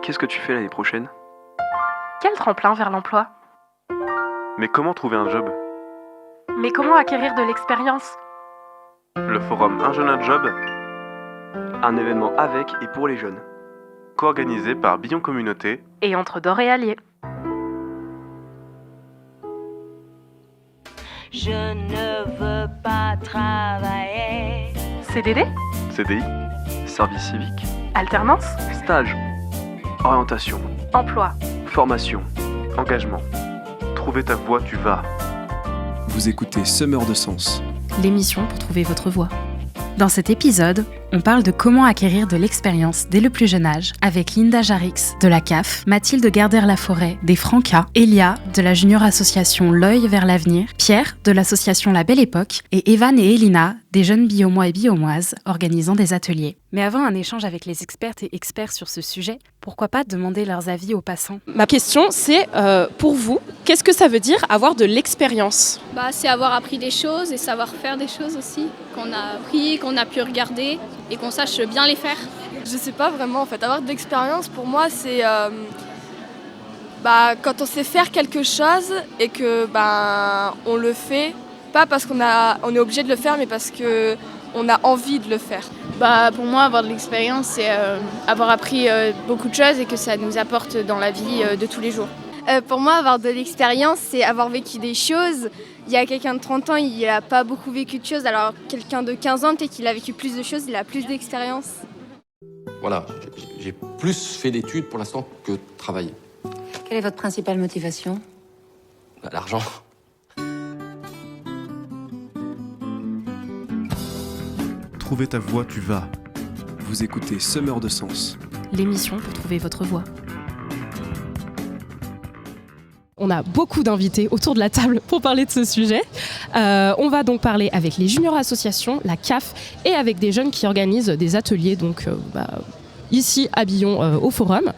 Qu'est-ce que tu fais l'année prochaine? Quel tremplin vers l'emploi? Mais comment trouver un job? Mais comment acquérir de l'expérience? Le forum Un jeune, un job, un événement avec et pour les jeunes. Co-organisé par Billon Communauté Et entre Dore et Allier. Je ne veux pas travailler. CDD? CDI, service civique, Alternance? stage, orientation, Emploi? formation, engagement. Trouver ta voie, tu vas. Vous écoutez Semeur de Sens. L'émission pour trouver votre voie. Dans cet épisode, on parle de comment acquérir de l'expérience dès le plus jeune âge avec Linda Jarix de la CAF, Mathilde Gardère-Laforêt des Francas, Elia de la Junior Association L'œil vers l'avenir, Pierre de l'association La Belle Époque et Evan et Elina des jeunes biomois et biomoises organisant des ateliers. Mais avant un échange avec les expertes et experts sur ce sujet, pourquoi pas demander leurs avis aux passants? Ma question, c'est pour vous, qu'est-ce que ça veut dire avoir de l'expérience? C'est avoir appris des choses et savoir faire des choses aussi, qu'on a appris, qu'on a pu regarder et qu'on sache bien les faire. Je sais pas vraiment en fait, avoir de l'expérience pour moi c'est quand on sait faire quelque chose et que on le fait, pas parce qu'on est obligé de le faire mais parce qu'on a envie de le faire. Pour moi, avoir de l'expérience, c'est avoir appris beaucoup de choses et que ça nous apporte dans la vie de tous les jours. Pour moi, avoir de l'expérience, c'est avoir vécu des choses. Il y a quelqu'un de 30 ans, il n'a pas beaucoup vécu de choses, alors quelqu'un de 15 ans, peut-être qu'il a vécu plus de choses, il a plus d'expérience. Voilà, j'ai plus fait d'études pour l'instant que travailler. Quelle est votre principale motivation? L'argent. Trouver ta voie, tu vas. Vous écoutez Semeur de Sens. L'émission pour trouver votre voie. On a beaucoup d'invités autour de la table pour parler de ce sujet. On va donc parler avec les juniors associations, la CAF, et avec des jeunes qui organisent des ateliers ici à Billon au Forum.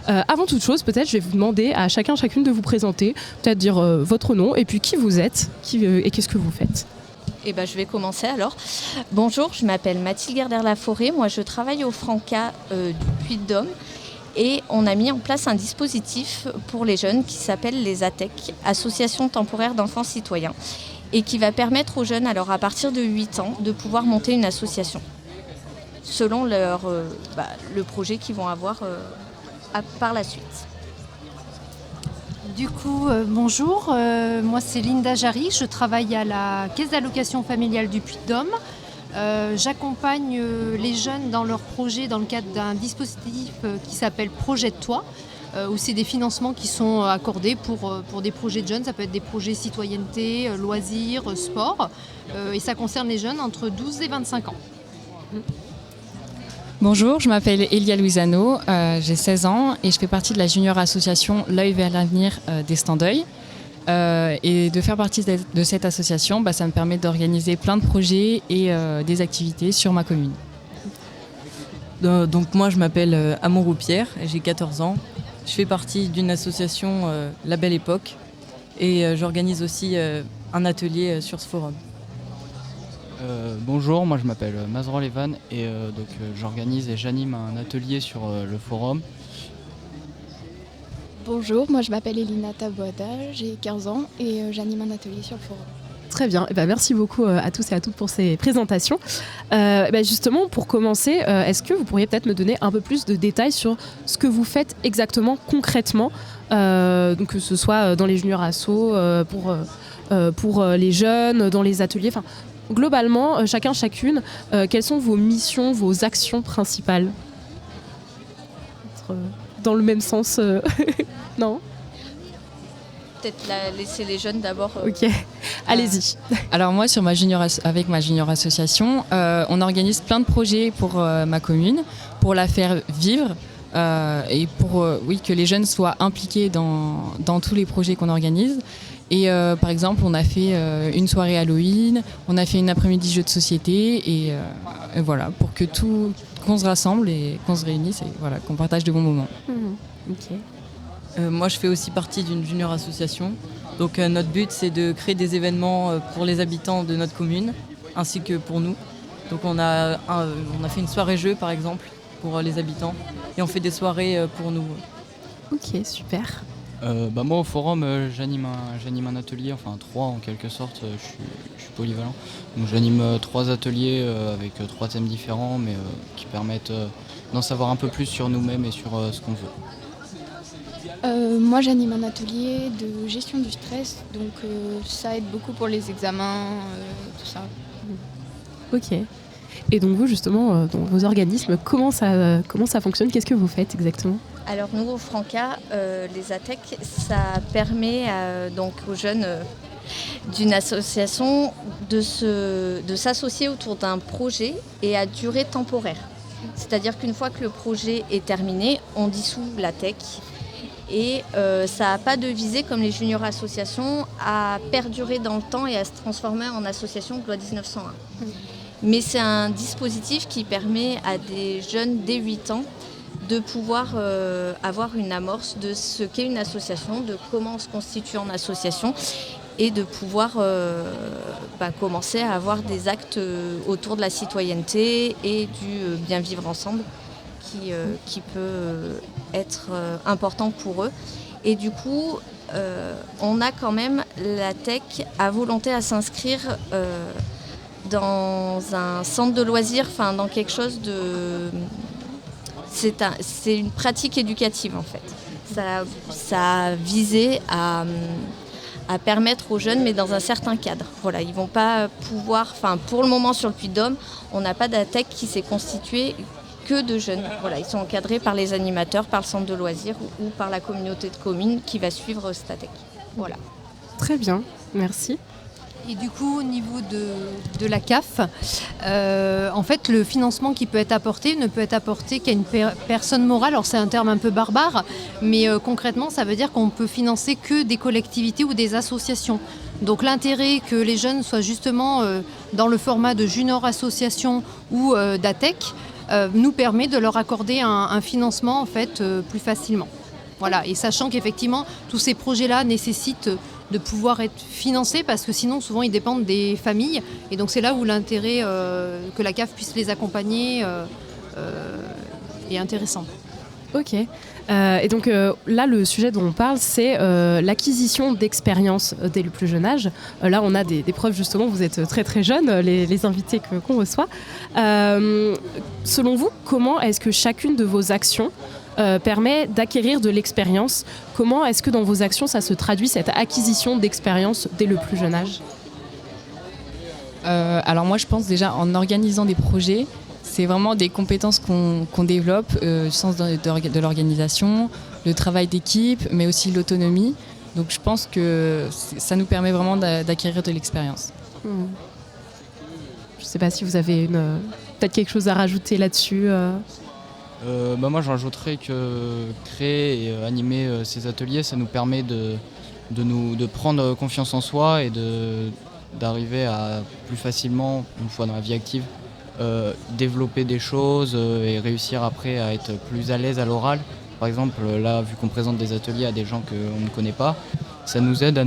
Avant toute chose, peut-être je vais vous demander à chacune de vous présenter, peut-être dire votre nom et puis qui vous êtes et qu'est-ce que vous faites. Je vais commencer alors. Bonjour, je m'appelle Mathilde Gardère-Laforêt. Moi, je travaille au Francas du Puy-de-Dôme. Et on a mis en place un dispositif pour les jeunes qui s'appelle les ATEC, Association temporaire d'enfants citoyens, et qui va permettre aux jeunes, alors à partir de 8 ans, de pouvoir monter une association, selon le projet qu'ils vont avoir par la suite. Du coup, bonjour, moi c'est Linda Jarix, je travaille à la Caisse d'allocation familiale du Puy-de-Dôme. J'accompagne les jeunes dans leurs projets dans le cadre d'un dispositif qui s'appelle Projette-toi, où c'est des financements qui sont accordés pour des projets de jeunes. Ça peut être des projets citoyenneté, loisirs, sport, et ça concerne les jeunes entre 12 et 25 ans. Bonjour, je m'appelle Elia Luisano, j'ai 16 ans et je fais partie de la junior association L'œil vers l'avenir des Standeuil. Et de faire partie de cette association, ça me permet d'organiser plein de projets et des activités sur ma commune. Donc moi je m'appelle Amorou Pierre, j'ai 14 ans. Je fais partie d'une association La Belle Époque et j'organise aussi un atelier sur ce forum. Bonjour, moi je m'appelle Mazerol Evan et j'organise et j'anime un atelier sur le forum. Bonjour, moi je m'appelle Elina Taboada, j'ai 15 ans et j'anime un atelier sur le forum. Très bien, merci beaucoup à tous et à toutes pour ces présentations. Justement, pour commencer, est-ce que vous pourriez peut-être me donner un peu plus de détails sur ce que vous faites exactement, concrètement, donc que ce soit dans les juniors assos, pour les jeunes, dans les ateliers, globalement, chacune, quelles sont vos missions, vos actions principales? Dans le même sens, non? Peut-être laisser les jeunes d'abord. Ok, allez-y. Alors moi, avec ma junior association, on organise plein de projets pour ma commune, pour la faire vivre et pour que les jeunes soient impliqués dans tous les projets qu'on organise. Et par exemple, on a fait une soirée Halloween, on a fait une après-midi jeu de société et voilà, pour que qu'on se rassemble et qu'on se réunisse et voilà, qu'on partage de bons moments. Ok. Moi je fais aussi partie d'une junior association. Donc notre but c'est de créer des événements pour les habitants de notre commune ainsi que pour nous. Donc on a fait une soirée jeu par exemple pour les habitants. Et on fait des soirées pour nous. Ok, super. Moi au forum j'anime un atelier, enfin 3 en quelque sorte, je suis polyvalent. Donc j'anime 3 ateliers avec 3 thèmes différents mais qui permettent d'en savoir un peu plus sur nous-mêmes et sur ce qu'on veut. Moi j'anime un atelier de gestion du stress, donc ça aide beaucoup pour les examens, tout ça. Ok. Et donc vous justement, dans vos organismes, comment ça fonctionne? Qu'est-ce que vous faites exactement? Alors nous au Franca, les ATEC, ça permet donc aux jeunes d'une association de s'associer autour d'un projet et à durée temporaire. C'est-à-dire qu'une fois que le projet est terminé, on dissout l'ATEC et ça n'a pas de visée comme les juniors associations à perdurer dans le temps et à se transformer en association loi 1901. Mais c'est un dispositif qui permet à des jeunes dès 8 ans de pouvoir avoir une amorce de ce qu'est une association, de comment on se constitue en association et de pouvoir commencer à avoir des actes autour de la citoyenneté et du bien vivre ensemble qui peut être important pour eux. Et du coup, on a quand même la tech à volonté à s'inscrire dans un centre de loisirs, enfin dans quelque chose de... C'est une pratique éducative en fait. Ça a visé à permettre aux jeunes, mais dans un certain cadre. Voilà, ils vont pas pouvoir... Enfin, pour le moment sur le Puy-de-Dôme, on n'a pas d'ATEC qui s'est constitué que de jeunes. Voilà, ils sont encadrés par les animateurs, par le centre de loisirs ou par la communauté de communes qui va suivre cette ATEC. Voilà. Très bien, merci. Et du coup, au niveau de la CAF, en fait, le financement qui peut être apporté ne peut être apporté qu'à une personne morale. Alors, c'est un terme un peu barbare, mais concrètement, ça veut dire qu'on peut financer que des collectivités ou des associations. Donc, l'intérêt que les jeunes soient justement dans le format de junior association ou d'ATEC nous permet de leur accorder un financement en fait, plus facilement. Voilà. Et sachant qu'effectivement, tous ces projets-là nécessitent de pouvoir être financés parce que sinon souvent ils dépendent des familles et donc c'est là où l'intérêt que la CAF puisse les accompagner est intéressant. Ok. Et donc là le sujet dont on parle c'est l'acquisition d'expérience dès le plus jeune âge. Là on a des preuves justement, vous êtes très très jeunes, les invités qu'on reçoit. Selon vous, comment est-ce que chacune de vos actions permet d'acquérir de l'expérience? Comment est-ce que dans vos actions, ça se traduit, cette acquisition d'expérience dès le plus jeune âge? Alors moi, je pense déjà en organisant des projets, c'est vraiment des compétences qu'on développe, le sens de l'organisation, le travail d'équipe, mais aussi l'autonomie. Donc je pense que ça nous permet vraiment d'acquérir de l'expérience. Je ne sais pas si vous avez peut-être quelque chose à rajouter là-dessus. Moi je rajouterais que créer et animer ces ateliers, ça nous permet de prendre confiance en soi et d'arriver à plus facilement, une fois dans la vie active, développer des choses et réussir après à être plus à l'aise à l'oral. Par exemple, là, vu qu'on présente des ateliers à des gens qu'on ne connaît pas, ça nous aide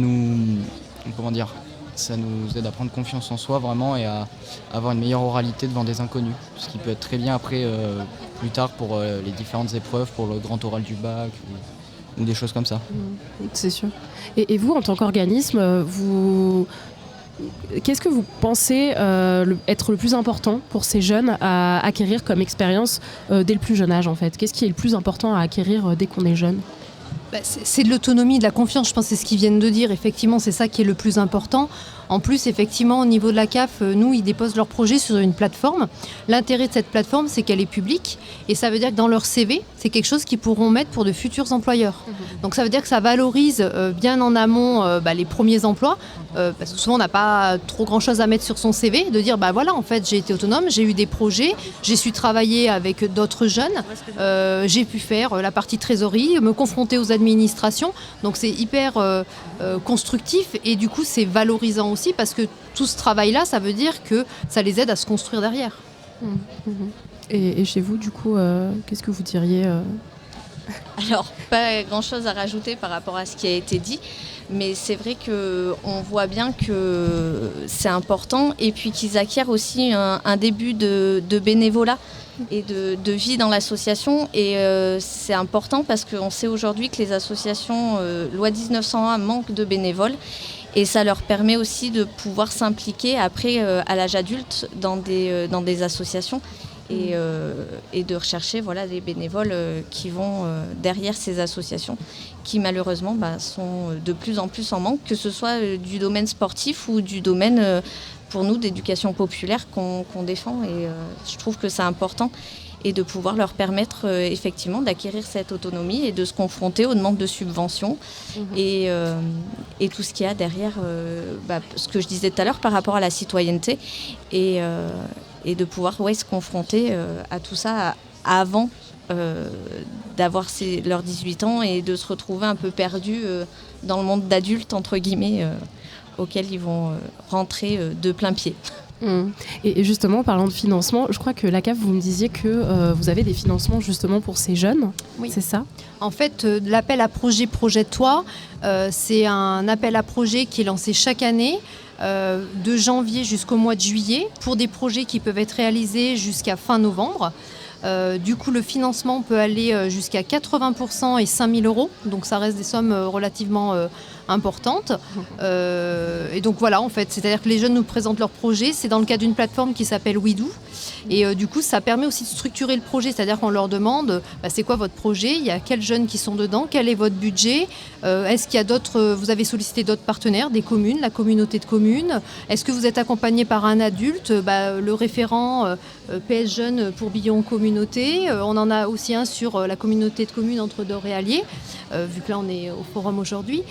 ça nous aide à prendre confiance en soi vraiment et à avoir une meilleure oralité devant des inconnus. Ce qui peut être très bien après, plus tard, pour les différentes épreuves, pour le grand oral du bac ou des choses comme ça. C'est sûr. Et vous, en tant qu'organisme, qu'est-ce que vous pensez être le plus important pour ces jeunes à acquérir comme expérience dès le plus jeune âge en fait? Qu'est-ce qui est le plus important à acquérir dès qu'on est jeune? C'est de l'autonomie, de la confiance, je pense que c'est ce qu'ils viennent de dire. Effectivement, c'est ça qui est le plus important. En plus, effectivement, au niveau de la CAF, nous, ils déposent leur projet sur une plateforme. L'intérêt de cette plateforme, c'est qu'elle est publique. Et ça veut dire que dans leur CV, c'est quelque chose qu'ils pourront mettre pour de futurs employeurs. Donc ça veut dire que ça valorise bien en amont les premiers emplois. Parce que souvent, on n'a pas trop grand-chose à mettre sur son CV. De dire, voilà, en fait, j'ai été autonome, j'ai eu des projets, j'ai su travailler avec d'autres jeunes. J'ai pu faire la partie trésorerie, me confronter aux administrations. Donc c'est hyper constructif. Et du coup, c'est valorisant aussi parce que tout ce travail-là, ça veut dire que ça les aide à se construire derrière. Et chez vous, du coup, qu'est-ce que vous diriez Alors, pas grand-chose à rajouter par rapport à ce qui a été dit, Mais c'est vrai qu'on voit bien que c'est important et puis qu'ils acquièrent aussi un début de bénévolat et de vie dans l'association. Et c'est important parce qu'on sait aujourd'hui que les associations, loi 1901, manquent de bénévoles. Et ça leur permet aussi de pouvoir s'impliquer après à l'âge adulte dans des associations et de rechercher des bénévoles qui vont derrière ces associations qui malheureusement sont de plus en plus en manque, que ce soit du domaine sportif ou du domaine pour nous d'éducation populaire qu'on défend. Et je trouve que c'est important et de pouvoir leur permettre effectivement d'acquérir cette autonomie et de se confronter aux demandes de subventions et tout ce qu'il y a derrière, ce que je disais tout à l'heure par rapport à la citoyenneté et de pouvoir se confronter à tout ça avant d'avoir leurs 18 ans et de se retrouver un peu perdus dans le monde d'adultes, entre guillemets, auquel ils vont rentrer de plein pied. Et justement, en parlant de financement, je crois que la CAF, vous me disiez que vous avez des financements justement pour ces jeunes, oui. C'est ça ? En fait, l'appel à projet Projette-toi, c'est un appel à projet qui est lancé chaque année, de janvier jusqu'au mois de juillet, pour des projets qui peuvent être réalisés jusqu'à fin novembre. Du coup, le financement peut aller jusqu'à 80% et 5 000 €, donc ça reste des sommes relativement importantes. Et donc voilà, en fait, c'est-à-dire que les jeunes nous présentent leur projet, c'est dans le cadre d'une plateforme qui s'appelle WeDo. Et du coup, ça permet aussi de structurer le projet, c'est-à-dire qu'on leur demande c'est quoi votre projet, il y a quels jeunes qui sont dedans, quel est votre budget, est-ce qu'il y a d'autres, vous avez sollicité d'autres partenaires, des communes, la communauté de communes, est-ce que vous êtes accompagné par un adulte, le référent PS Jeunes pour Billon Communauté, on en a aussi un sur la communauté de communes entre Dore et Allier, vu que là on est au forum aujourd'hui.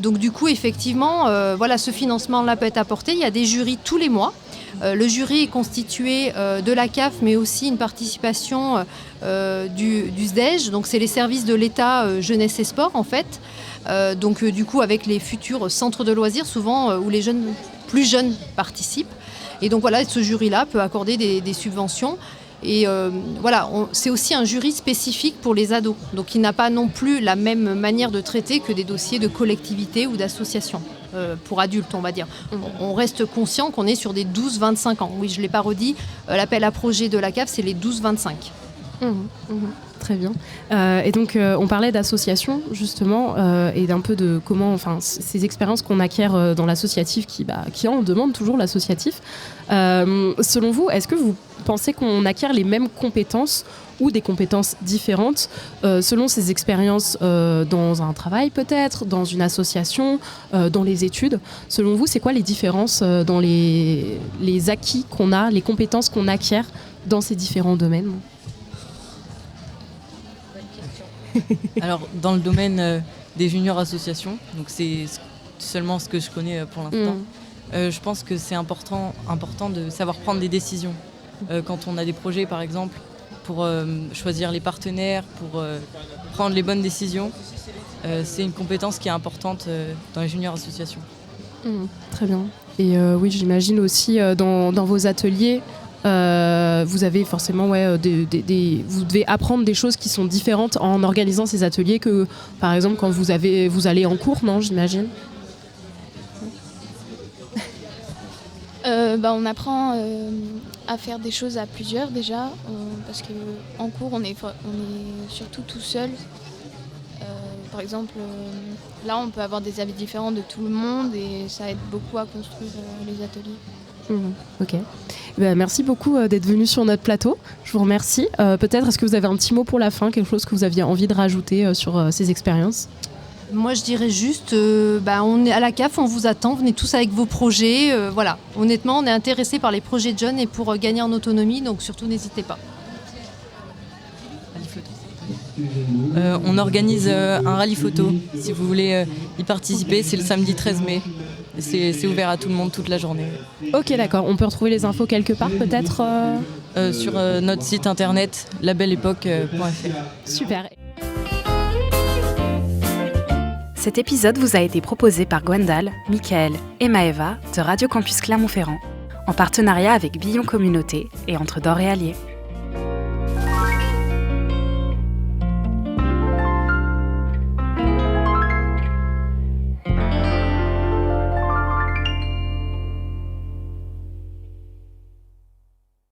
Donc du coup, effectivement, ce financement-là peut être apporté, il y a des jurys tous les mois. Le jury est constitué de la CAF, mais aussi une participation du SDEJ, donc c'est les services de l'État jeunesse et sport en fait. Donc du coup avec les futurs centres de loisirs, souvent où les jeunes plus jeunes participent. Et donc voilà, ce jury-là peut accorder des subventions. Et c'est aussi un jury spécifique pour les ados. Donc il n'a pas non plus la même manière de traiter que des dossiers de collectivité ou d'association. Pour adultes, on va dire. On reste conscient qu'on est sur des 12-25 ans. Oui, je ne l'ai pas redit, l'appel à projet de la CAF, c'est les 12-25. Très bien. Et donc, on parlait d'association, justement, et d'un peu de comment, ces expériences qu'on acquiert dans l'associatif, qui en demande toujours l'associatif. Selon vous, est-ce que vous pensez qu'on acquiert les mêmes compétences ou des compétences différentes selon ces expériences dans un travail peut-être, dans une association, dans les études? Selon vous, c'est quoi les différences dans les acquis qu'on a, les compétences qu'on acquiert dans ces différents domaines? Alors, dans le domaine des juniors associations, donc c'est seulement ce que je connais pour l'instant, je pense que c'est important de savoir prendre des décisions. Quand on a des projets, par exemple, pour choisir les partenaires, pour prendre les bonnes décisions, c'est une compétence qui est importante dans les juniors associations. Très bien. Et oui, j'imagine aussi dans vos ateliers, vous avez forcément vous devez apprendre des choses qui sont différentes en organisant ces ateliers que par exemple quand vous allez en cours, non, j'imagine. On apprend à faire des choses à plusieurs déjà, parce qu'en cours on est surtout tout seul. Par exemple, là on peut avoir des avis différents de tout le monde et ça aide beaucoup à construire les ateliers. Ok. Merci beaucoup d'être venu sur notre plateau. Je vous remercie. Peut-être est-ce que vous avez un petit mot pour la fin, quelque chose que vous aviez envie de rajouter sur ces expériences? Moi, je dirais juste, on est à la CAF, on vous attend, venez tous avec vos projets. Voilà. Honnêtement, on est intéressés par les projets de jeunes et pour gagner en autonomie, donc surtout n'hésitez pas. On organise un rallye photo. Si vous voulez y participer, c'est le samedi 13 mai. C'est ouvert à tout le monde toute la journée. Ok, d'accord. On peut retrouver les infos quelque part, peut-être sur notre site internet labelleépoque.fr. Super. Cet épisode vous a été proposé par Gwendal, Michael et Maëva de Radio Campus Clermont-Ferrand, en partenariat avec Billon Communauté et entre Dore et Allier.